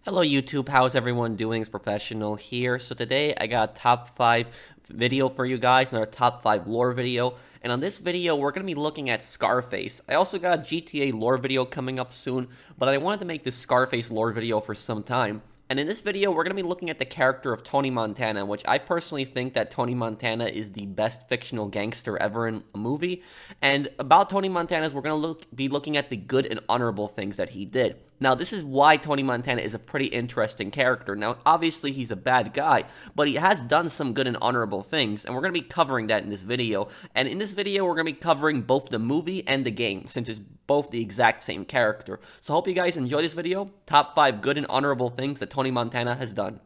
Hello YouTube, how's everyone doing? It's Professional here. So today I got a top 5 video for you guys, and our top 5 lore video. And on this video, we're going to be looking at Scarface. I also got a GTA lore video coming up soon, but I wanted to make this Scarface lore video for some time. And in this video, we're going to be looking at the character of Tony Montana, which I personally think that Tony Montana is the best fictional gangster ever in a movie. And about Tony Montana, we're going to be looking at the good and honorable things that he did. Now, this is why Tony Montana is a pretty interesting character. Now, obviously, he's a bad guy, but he has done some good and honorable things, and we're going to be covering that in this video. And in this video, we're going to be covering both the movie and the game, since it's both the exact same character. So I hope you guys enjoy this video. Top 5 good and honorable things that Tony Montana has done.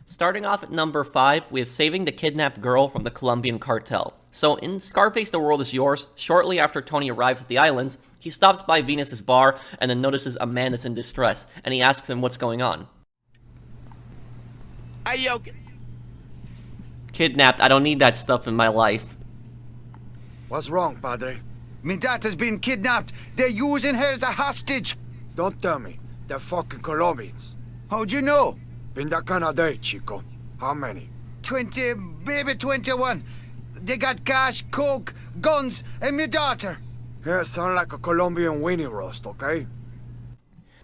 Starting off at number 5, we have saving the kidnapped girl from the Colombian cartel. So in Scarface The World Is Yours, shortly after Tony arrives at the islands, he stops by Venus's bar and then notices a man that's in distress, and he asks him what's going on. Hey, yo. Kidnapped, I don't need that stuff in my life. What's wrong, Padre? Me daughter's been kidnapped. They're using her as a hostage. Don't tell me. They're fucking Colombians. How'd you know? Been that kind of day, Chico. How many? 20, maybe 21. They got cash, coke, guns, and me daughter. Yeah, sound like a Colombian weenie roast, okay?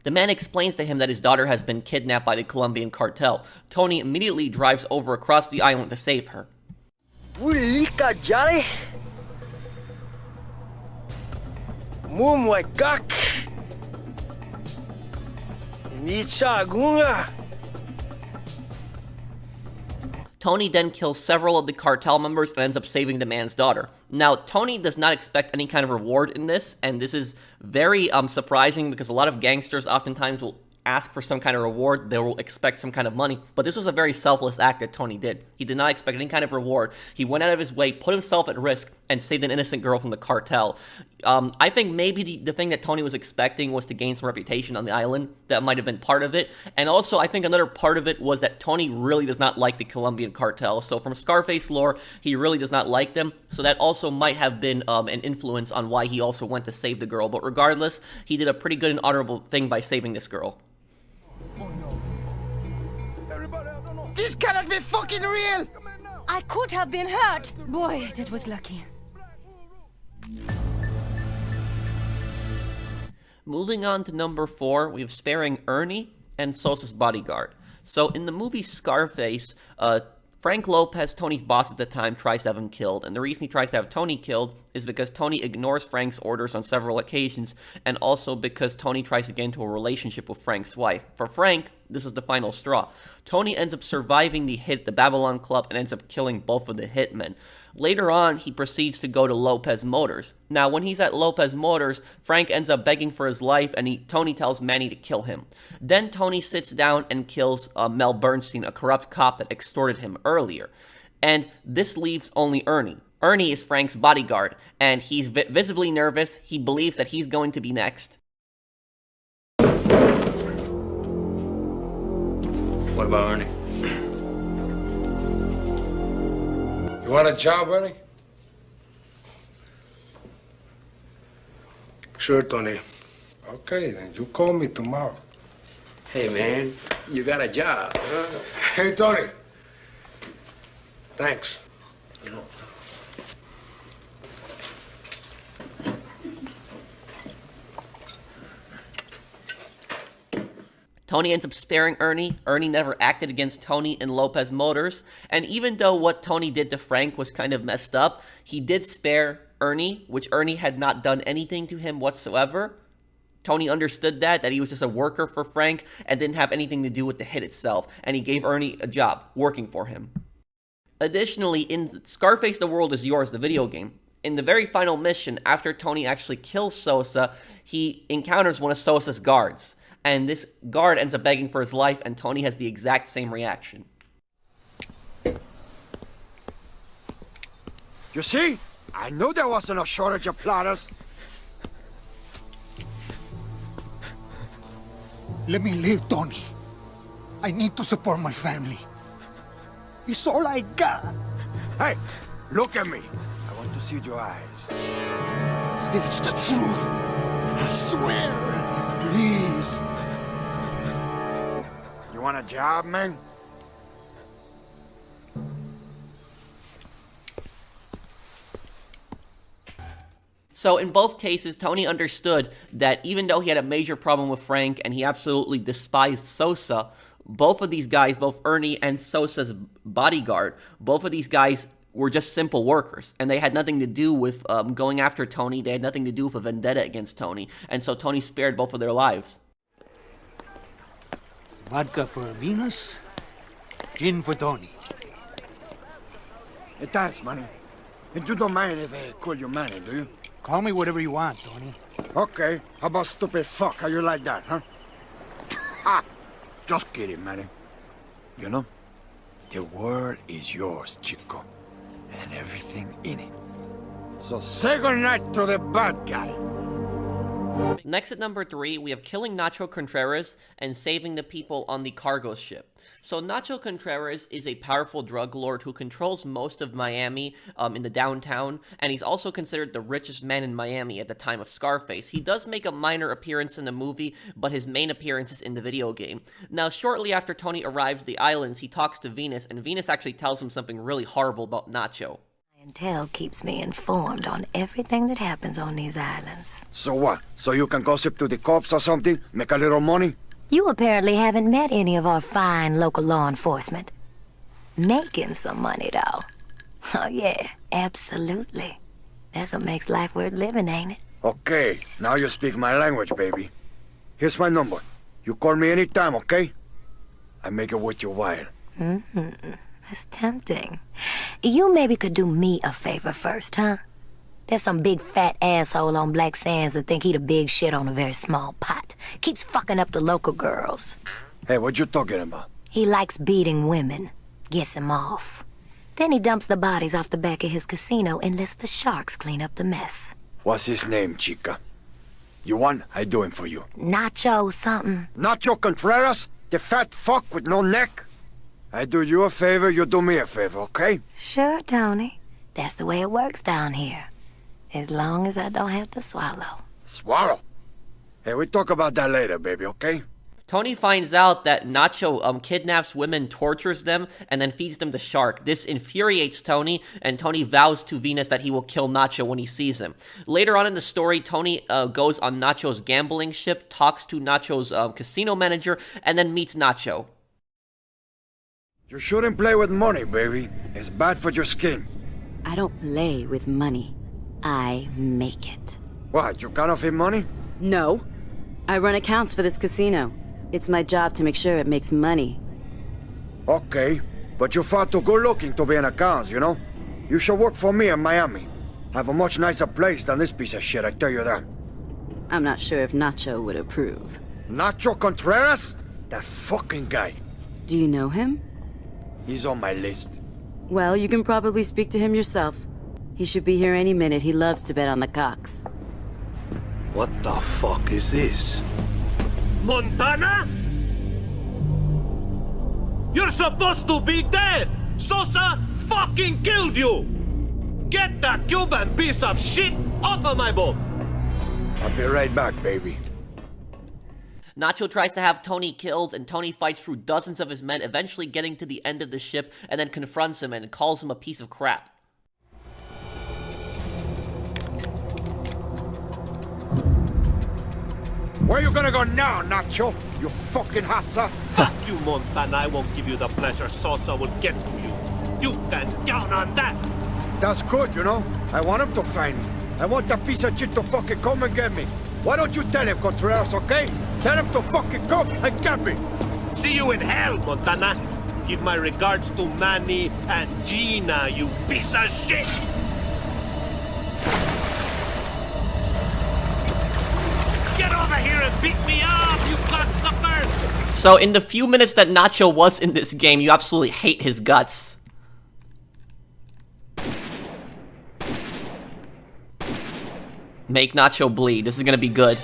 The man explains to him that his daughter has been kidnapped by the Colombian cartel. Tony immediately drives over across the island to save her. Wulika jare. Mumwekak. Nichagunga. Tony then kills several of the cartel members and ends up saving the man's daughter. Now, Tony does not expect any kind of reward in this, and this is very surprising because a lot of gangsters oftentimes will ask for some kind of reward. They will expect some kind of money, but this was a very selfless act that Tony did. He did not expect any kind of reward. He went out of his way, put himself at risk, and saved an innocent girl from the cartel. I think maybe the thing that Tony was expecting was to gain some reputation on the island. That might have been part of it. And also, I think another part of it was that Tony really does not like the Colombian cartel. So from Scarface lore, he really does not like them. So that also might have been an influence on why he also went to save the girl. But regardless, he did a pretty good and honorable thing by saving this girl. This cannot be fucking real. I could have been hurt. Boy, that was lucky. Moving on to number 4, we have sparing Ernie and Sosa's bodyguard. So in the movie Scarface, Frank Lopez, Tony's boss at the time, tries to have him killed, and the reason he tries to have Tony killed is because Tony ignores Frank's orders on several occasions, and also because Tony tries to get into a relationship with Frank's wife. For Frank, this is the final straw. Tony ends up surviving the hit at the Babylon Club and ends up killing both of the hitmen. Later on, he proceeds to go to Lopez Motors. Now, when he's at Lopez Motors, Frank ends up begging for his life, and Tony tells Manny to kill him. Then Tony sits down and kills Mel Bernstein, a corrupt cop that extorted him earlier. And this leaves only Ernie. Ernie is Frank's bodyguard, and he's visibly nervous. He believes that he's going to be next. What about Ernie? You want a job, Ernie? Sure, Tony. Okay, then you call me tomorrow. Hey, man, you got a job, huh? Hey, Tony. Thanks. Tony ends up sparing Ernie. Ernie never acted against Tony in Lopez Motors. And even though what Tony did to Frank was kind of messed up, he did spare Ernie, which Ernie had not done anything to him whatsoever. Tony understood that he was just a worker for Frank and didn't have anything to do with the hit itself. And he gave Ernie a job working for him. Additionally, in Scarface The World Is Yours, the video game, in the very final mission, after Tony actually kills Sosa, he encounters one of Sosa's guards. And this guard ends up begging for his life, and Tony has the exact same reaction. You see? I knew there wasn't a shortage of plotters. Let me live, Tony. I need to support my family. It's all I got. Hey, look at me. I want to see your eyes. It's the truth. I swear. Please. want a job, man? So in both cases, Tony understood that even though he had a major problem with Frank and he absolutely despised Sosa, both of these guys, both Ernie and Sosa's bodyguard, both of these guys were just simple workers, and they had nothing to do with going after Tony. They had nothing to do with a vendetta against Tony, and so Tony spared both of their lives. Vodka for Venus, gin for Tony. Hey, thanks, Manny. And you don't mind if I call you Manny, do you? Call me whatever you want, Tony. Okay. How about stupid fuck? How you like that, huh? Ha! Just kidding, Manny. You know, the world is yours, Chico. And everything in it. So say goodnight to the bad guy. Next at number 3, we have killing Nacho Contreras and saving the people on the cargo ship. So Nacho Contreras is a powerful drug lord who controls most of Miami in the downtown, and he's also considered the richest man in Miami at the time of Scarface. He does make a minor appearance in the movie, but his main appearance is in the video game. Now, shortly after Tony arrives at the islands, he talks to Venus, and Venus actually tells him something really horrible about Nacho. Intel keeps me informed on everything that happens on these islands. So what? So you can gossip to the cops or something? Make a little money? You apparently haven't met any of our fine local law enforcement. Making some money, though. Oh, yeah, absolutely. That's what makes life worth living, ain't it? Okay, now you speak my language, baby. Here's my number. You call me anytime, okay? I make it worth your while. Mm-hmm. That's tempting. You maybe could do me a favor first, huh? There's some big fat asshole on Black Sands that think he the big shit on a very small pot. Keeps fucking up the local girls. Hey, what you talking about? He likes beating women. Gets them off. Then he dumps the bodies off the back of his casino and lets the sharks clean up the mess. What's his name, chica? You want? I do him for you. Nacho something. Nacho Contreras? The fat fuck with no neck? I do you a favor, you do me a favor, okay? Sure, Tony. That's the way it works down here. As long as I don't have to swallow. Swallow? Hey, we talk about that later, baby, okay? Tony finds out that Nacho kidnaps women, tortures them, and then feeds them to shark. This infuriates Tony, and Tony vows to Venus that he will kill Nacho when he sees him. Later on in the story, Tony goes on Nacho's gambling ship, talks to Nacho's casino manager, and then meets Nacho. You shouldn't play with money, baby. It's bad for your skin. I don't play with money. I make it. What, you counterfeit money? No. I run accounts for this casino. It's my job to make sure it makes money. Okay, but you're far too good looking to be in accounts, you know? You should work for me in Miami. I have a much nicer place than this piece of shit, I tell you that. I'm not sure if Nacho would approve. Nacho Contreras? That fucking guy. Do you know him? He's on my list. Well, you can probably speak to him yourself. He should be here any minute. He loves to bet on the cocks. What the fuck is this? Montana? You're supposed to be dead! Sosa fucking killed you! Get that Cuban piece of shit off of my boat! I'll be right back, baby. Nacho tries to have Tony killed, and Tony fights through dozens of his men, eventually getting to the end of the ship, and then confronts him and calls him a piece of crap. Where you gonna go now, Nacho? You fucking hassa? Fuck you, Montana. I won't give you the pleasure Sosa will get to you. You can count on that! That's good, you know? I want him to find me. I want that piece of shit to fucking come and get me. Why don't you tell him, Contreras, okay? Tell him to fucking come and get me! See you in hell, Montana! Give my regards to Manny and Gina, you piece of shit! Get over here and beat me up, you cocksuckers! So in the few minutes that Nacho was in this game, you absolutely hate his guts. Make Nacho bleed. This is gonna be good.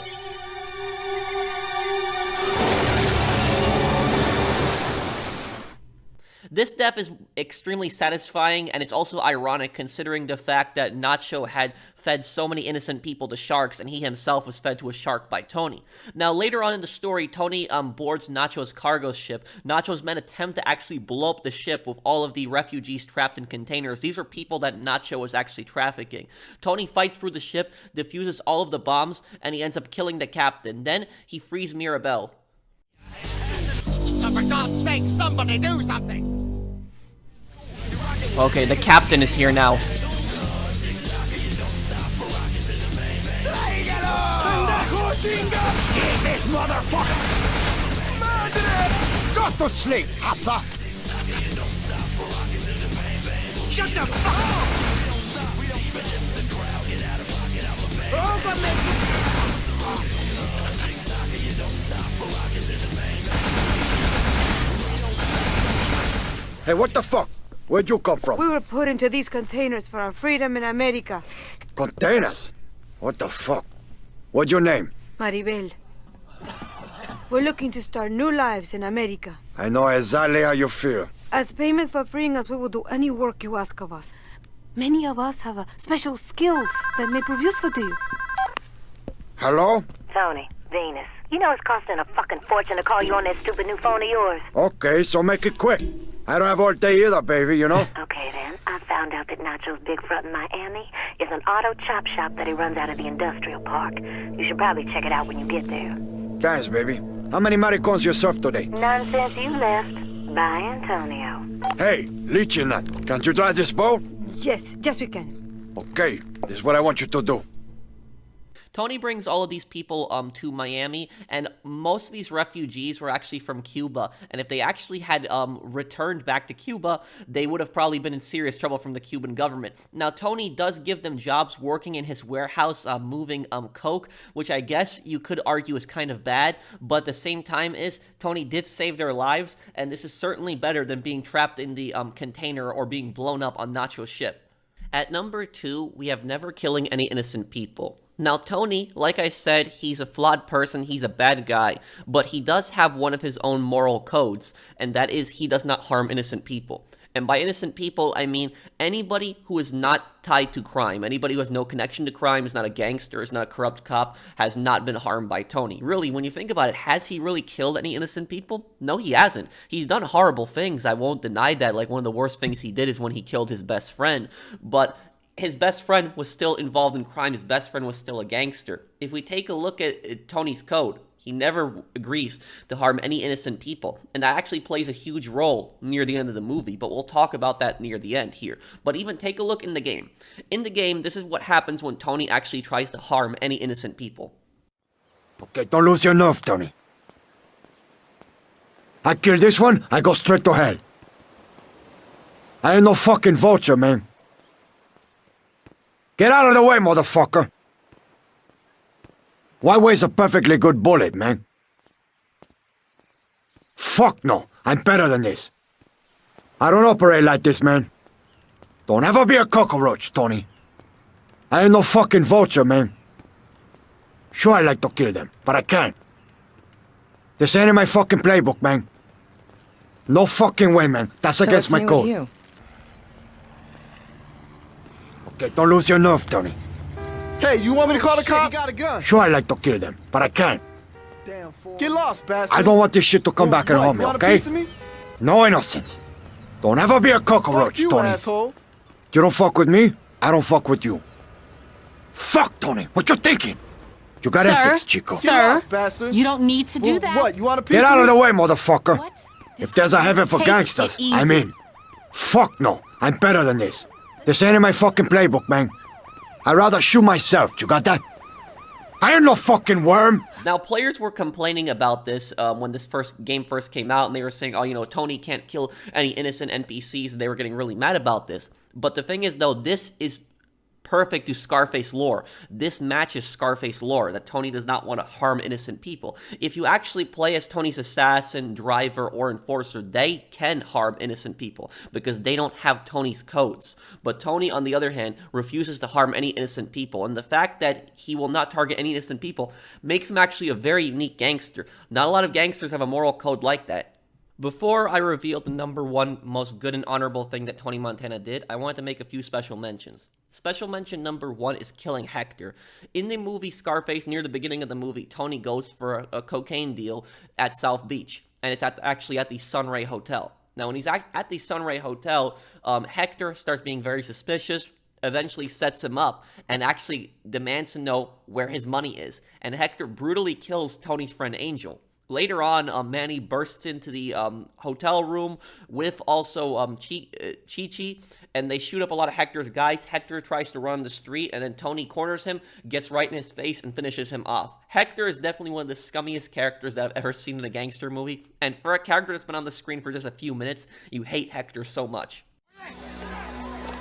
This death is extremely satisfying, and it's also ironic considering the fact that Nacho had fed so many innocent people to sharks, and he himself was fed to a shark by Tony. Now, later on in the story, Tony boards Nacho's cargo ship. Nacho's men attempt to actually blow up the ship with all of the refugees trapped in containers. These are people that Nacho was actually trafficking. Tony fights through the ship, defuses all of the bombs, and he ends up killing the captain. Then, he frees Mirabel. For God's sake, somebody do something! Okay, the captain is here now. Eat this motherfucker! Madre! Go to sleep, Asa! Shut the fuck up! Hey, what the fuck? Where'd you come from? We were put into these containers for our freedom in America. Containers? What the fuck? What's your name? Maribel. We're looking to start new lives in America. I know exactly how you feel. As payment for freeing us, we will do any work you ask of us. Many of us have special skills that may prove useful to you. Hello? Tony, Venus. You know it's costing a fucking fortune to call you on that stupid new phone of yours. Okay, so make it quick. I don't have all day either, baby, you know? Okay, then. I found out that Nacho's big front in Miami is an auto chop shop that he runs out of the industrial park. You should probably check it out when you get there. Thanks, baby. How many maricons you surfed today? None since you left. Bye, Antonio. Hey, leeching nut. Can't you drive this boat? Yes, we can. Okay, this is what I want you to do. Tony brings all of these people to Miami, and most of these refugees were actually from Cuba, and if they actually had returned back to Cuba, they would have probably been in serious trouble from the Cuban government. Now, Tony does give them jobs working in his warehouse, moving coke, which I guess you could argue is kind of bad, but at the same time Tony did save their lives, and this is certainly better than being trapped in the container or being blown up on Nacho's ship. At number 2, we have never killing any innocent people. Now, Tony, like I said, he's a flawed person, he's a bad guy, but he does have one of his own moral codes, and that is he does not harm innocent people. And by innocent people, I mean anybody who is not tied to crime, anybody who has no connection to crime, is not a gangster, is not a corrupt cop, has not been harmed by Tony. Really, when you think about it, has he really killed any innocent people? No, he hasn't. He's done horrible things, I won't deny that. Like, one of the worst things he did is when he killed his best friend, but his best friend was still involved in crime. His best friend was still a gangster. If we take a look at Tony's code, he never agrees to harm any innocent people. And that actually plays a huge role near the end of the movie, but we'll talk about that near the end here. But even take a look in the game. In the game, this is what happens when Tony actually tries to harm any innocent people. Okay, don't lose your nerve, Tony. I kill this one, I go straight to hell. I ain't no fucking vulture, man. Get out of the way, motherfucker! Why waste a perfectly good bullet, man? Fuck no, I'm better than this. I don't operate like this, man. Don't ever be a cockroach, Tony. I ain't no fucking vulture, man. Sure, I like to kill them, but I can't. This ain't in my fucking playbook, man. No fucking way, man. That's against my code. Okay, don't lose your nerve, Tony. Hey, you want me to call the cops? You got a gun. Sure, I like to kill them, but I can't. Damn fool. Get lost, bastard. I don't want this shit to come back and haunt me, okay? Me? No innocence. Don't ever be a cockroach, fuck you, Tony. Asshole. You don't fuck with me, I don't fuck with you. Fuck, Tony. What you thinking? You got ethics, Chico. Sir, lost, you don't need to do that. What, you want a piece Get out of the way, motherfucker. What? If there's a heaven for gangsters, I'm in. Fuck no. I'm better than this. This ain't in my fucking playbook, man. I'd rather shoot myself. You got that? I ain't no fucking worm. Now, players were complaining about this when this game first came out, and they were saying, oh, you know, Tony can't kill any innocent NPCs, and they were getting really mad about this. But the thing is, though, this is perfect to Scarface lore. This matches Scarface lore, that Tony does not want to harm innocent people. If you actually play as Tony's assassin, driver, or enforcer, they can harm innocent people, because they don't have Tony's codes. But Tony, on the other hand, refuses to harm any innocent people, and the fact that he will not target any innocent people makes him actually a very unique gangster. Not a lot of gangsters have a moral code like that. Before I reveal the number one most good and honorable thing that Tony Montana did, I wanted to make a few special mentions. Special mention number one is killing Hector. In the movie Scarface, near the beginning of the movie, Tony goes for a cocaine deal at South Beach, and it's actually at the Sunray Hotel. Now, when he's at the Sunray Hotel, Hector starts being very suspicious, eventually sets him up, and actually demands to know where his money is. And Hector brutally kills Tony's friend Angel. Later on, Manny bursts into the hotel room with also Chi-Chi, and they shoot up a lot of Hector's guys. Hector tries to run the street, and then Tony corners him, gets right in his face, and finishes him off. Hector is definitely one of the scummiest characters that I've ever seen in a gangster movie, and for a character that's been on the screen for just a few minutes, you hate Hector so much.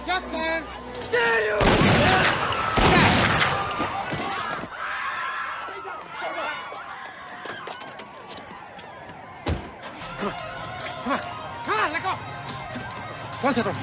Duckman! Come on, let go! Pásalo.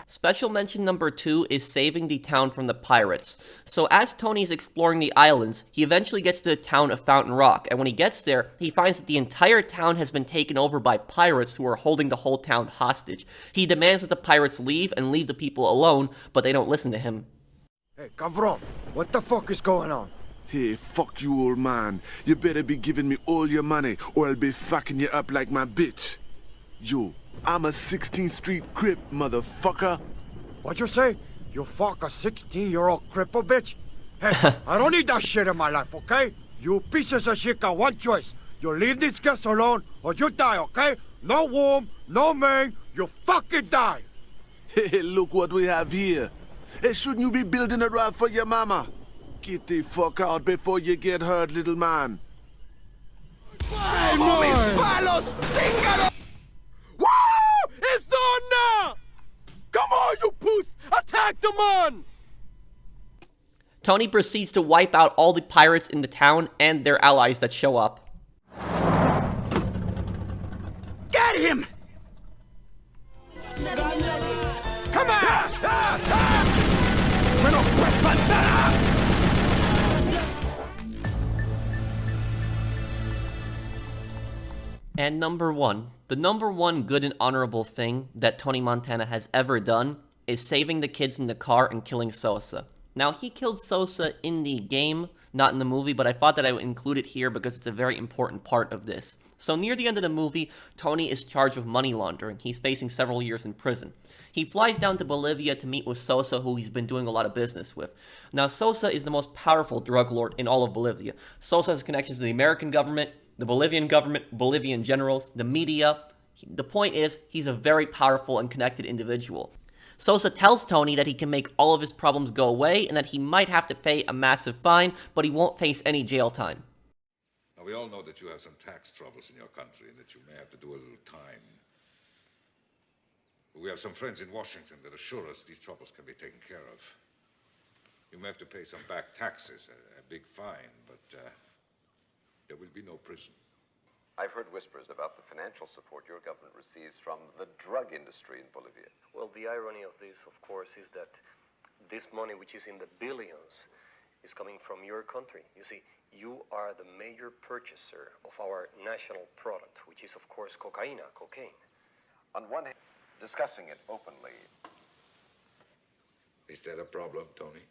Special mention number 2 is saving the town from the pirates. So as Tony's exploring the islands, he eventually gets to the town of Fountain Rock, and when he gets there, he finds that the entire town has been taken over by pirates who are holding the whole town hostage. He demands that the pirates leave and leave the people alone, but they don't listen to him. Hey, Cabron, what the fuck is going on? Hey, fuck you, old man. You better be giving me all your money, or I'll be fucking you up like my bitch. Yo, I'm a 16th Street Crip, motherfucker. What'd you say? You fuck a 16-year-old cripple bitch? Hey, I don't need that shit in my life, okay? You pieces of shit got one choice. You leave these guests alone, or you die, okay? No womb, no man, you fucking die. Hey, look what we have here. Hey, shouldn't you be building a raft for your mama? Get the fuck out before you get hurt, little man. ¡Vamos, mis palos! ¡Chingalo! ¡Woo! ¡It's on now! Come on, you puss! Attack the man! Tony proceeds to wipe out all the pirates in the town and their allies that show up. Get him! Come on! ¡Bueno, pues faltará! And number one, the number one good and honorable thing that Tony Montana has ever done is saving the kids in the car and killing Sosa. Now, he killed Sosa in the game, not in the movie, but I thought that I would include it here because it's a very important part of this. So near the end of the movie, Tony is charged with money laundering. He's facing several years in prison. He flies down to Bolivia to meet with Sosa, who he's been doing a lot of business with. Now, Sosa is the most powerful drug lord in all of Bolivia. Sosa has connections to the American government, the Bolivian government, Bolivian generals, the media. The point is, he's a very powerful and connected individual. Sosa tells Tony that he can make all of his problems go away and that he might have to pay a massive fine, but he won't face any jail time. Now, we all know that you have some tax troubles in your country and that you may have to do a little time. We have some friends in Washington that assure us these troubles can be taken care of. You may have to pay some back taxes, a big fine, but there will be no prison. I've heard whispers about the financial support your government receives from the drug industry in Bolivia. Well, the irony of this, of course, is that this money, which is in the billions, is coming from your country. You see, you are the major purchaser of our national product, which is, of course, cocaine. On one hand, discussing it openly. Is that a problem, Tony?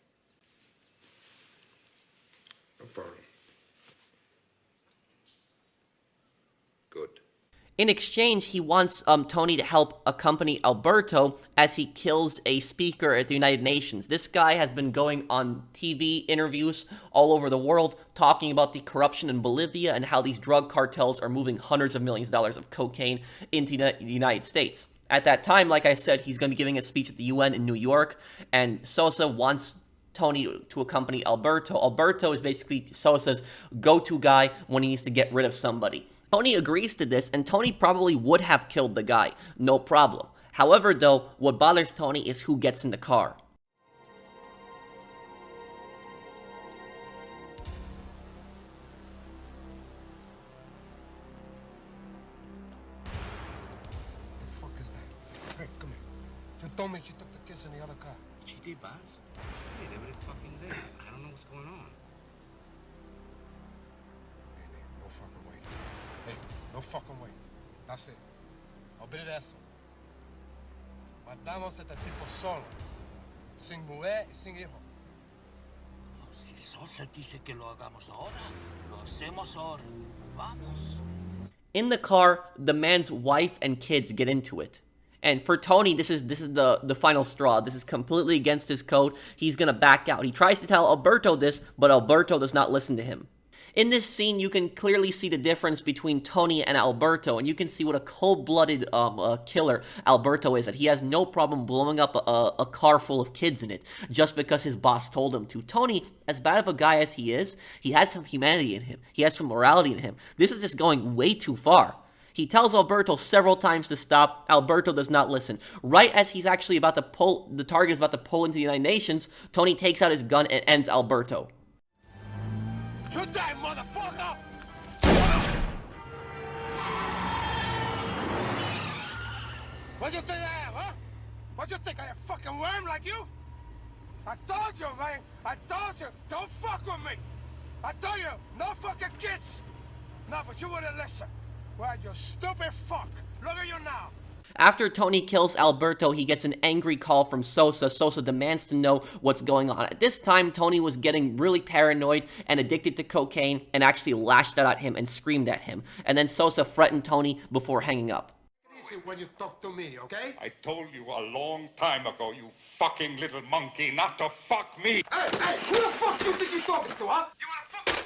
No problem. Good. In exchange, he wants Tony to help accompany Alberto as he kills a speaker at the United Nations. This guy has been going on TV interviews all over the world talking about the corruption in Bolivia and how these drug cartels are moving hundreds of millions of dollars of cocaine into the United States. At that time, like I said, he's going to be giving a speech at the UN in New York, and Sosa wants Tony to accompany Alberto. Alberto is basically Sosa's go-to guy when he needs to get rid of somebody. Tony agrees to this, and Tony probably would have killed the guy, no problem. However, though, what bothers Tony is who gets in the car. The fuck is that? Hey, come here. You told me she took the kids in the other car. She did, boss. She did every fucking day. No fucking way. That's it. Olvídate de eso. Matamos a este tipo solo. Sin mujer y sin hijo. Si Sosa dice que lo hagamos ahora, lo hacemos ahora. Vamos. In the car, the man's wife and kids get into it. And for Tony, this is the final straw. This is completely against his code. He's gonna back out. He tries to tell Alberto this, but Alberto does not listen to him. In this scene, you can clearly see the difference between Tony and Alberto, and you can see what a cold-blooded killer Alberto is, that he has no problem blowing up a car full of kids in it, just because his boss told him to. Tony, as bad of a guy as he is, he has some humanity in him. He has some morality in him. This is just going way too far. He tells Alberto several times to stop. Alberto does not listen. Right as he's actually about to pull, the target is about to pull into the United Nations, Tony takes out his gun and ends Alberto. You die, motherfucker! What do you think I am, huh? What do you think, I am a fucking worm like you? I told you, man. I told you, don't fuck with me. I told you, no fucking kids. No, but you wouldn't listen. Well, you stupid fuck. Look at you now. After Tony kills Alberto, he gets an angry call from Sosa. Sosa demands to know what's going on. At this time, Tony was getting really paranoid and addicted to cocaine and actually lashed out at him and screamed at him. And then Sosa threatened Tony before hanging up. Easy when you talk to me, okay? I told you a long time ago, you fucking little monkey, not to fuck me. Hey, who the fuck do you think you're talking to, huh? You wanna fuck?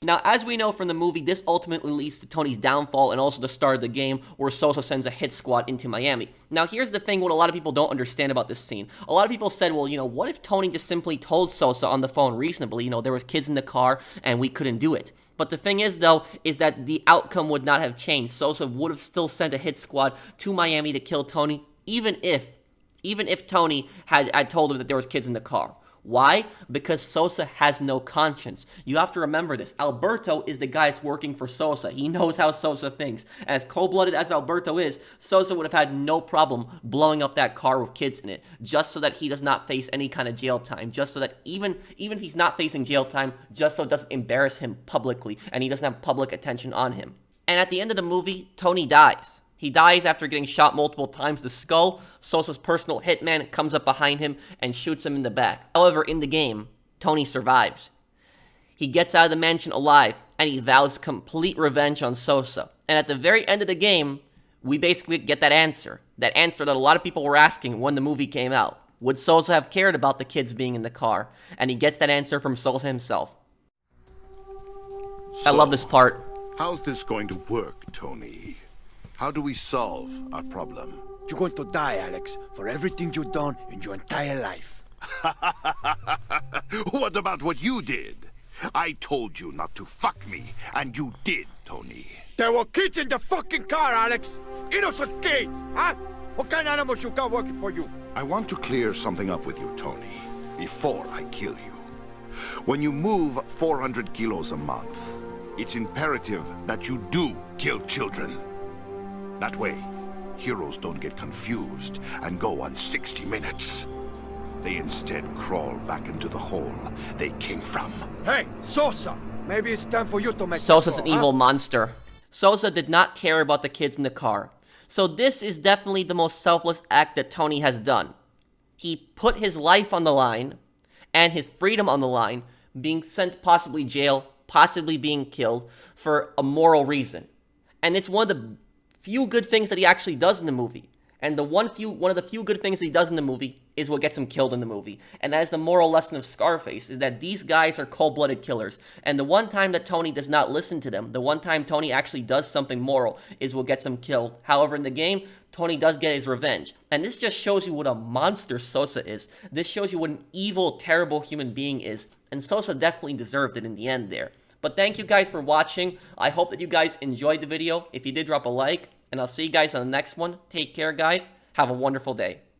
Now, as we know from the movie, this ultimately leads to Tony's downfall and also the start of the game where Sosa sends a hit squad into Miami. Now, here's the thing, what a lot of people don't understand about this scene. A lot of people said, well, what if Tony just simply told Sosa on the phone reasonably, there was kids in the car and we couldn't do it. But the thing is, though, is that the outcome would not have changed. Sosa would have still sent a hit squad to Miami to kill Tony, even if Tony had told him that there was kids in the car. Why? Because Sosa has no conscience. You have to remember this. Alberto is the guy that's working for Sosa. He knows how Sosa thinks. As cold-blooded as Alberto is, Sosa would have had no problem blowing up that car with kids in it, just so that he does not face any kind of jail time, just so that even if he's not facing jail time, just so it doesn't embarrass him publicly, and he doesn't have public attention on him. And at the end of the movie, Tony dies. He dies after getting shot multiple times. The skull, Sosa's personal hitman, comes up behind him and shoots him in the back. However, in the game, Tony survives. He gets out of the mansion alive, and he vows complete revenge on Sosa. And at the very end of the game, we basically get that answer that a lot of people were asking when the movie came out. Would Sosa have cared about the kids being in the car? And he gets that answer from Sosa himself. So, I love this part. How's this going to work, Tony? How do we solve our problem? You're going to die, Alex, for everything you've done in your entire life. What about what you did? I told you not to fuck me, and you did, Tony. There were kids in the fucking car, Alex! Innocent kids, huh? What kind of animals you got working for you? I want to clear something up with you, Tony, before I kill you. When you move 400 kilos a month, it's imperative that you do kill children. That way, heroes don't get confused and go on 60 minutes. They instead crawl back into the hole they came from. Hey, Sosa! Maybe it's time for you to make Sosa's an evil monster. Sosa did not care about the kids in the car. So this is definitely the most selfless act that Tony has done. He put his life on the line and his freedom on the line, being sent to possibly jail, possibly being killed for a moral reason. And it's one of the few good things that he actually does in the movie. And one of the few good things he does in the movie is what gets him killed in the movie. And that is the moral lesson of Scarface, is that these guys are cold-blooded killers. And the one time that Tony does not listen to them, the one time Tony actually does something moral, is what gets him killed. However, in the game, Tony does get his revenge. And this just shows you what a monster Sosa is. This shows you what an evil, terrible human being is. And Sosa definitely deserved it in the end there. But thank you guys for watching. I hope that you guys enjoyed the video. If you did, drop a like. And I'll see you guys on the next one. Take care, guys. Have a wonderful day.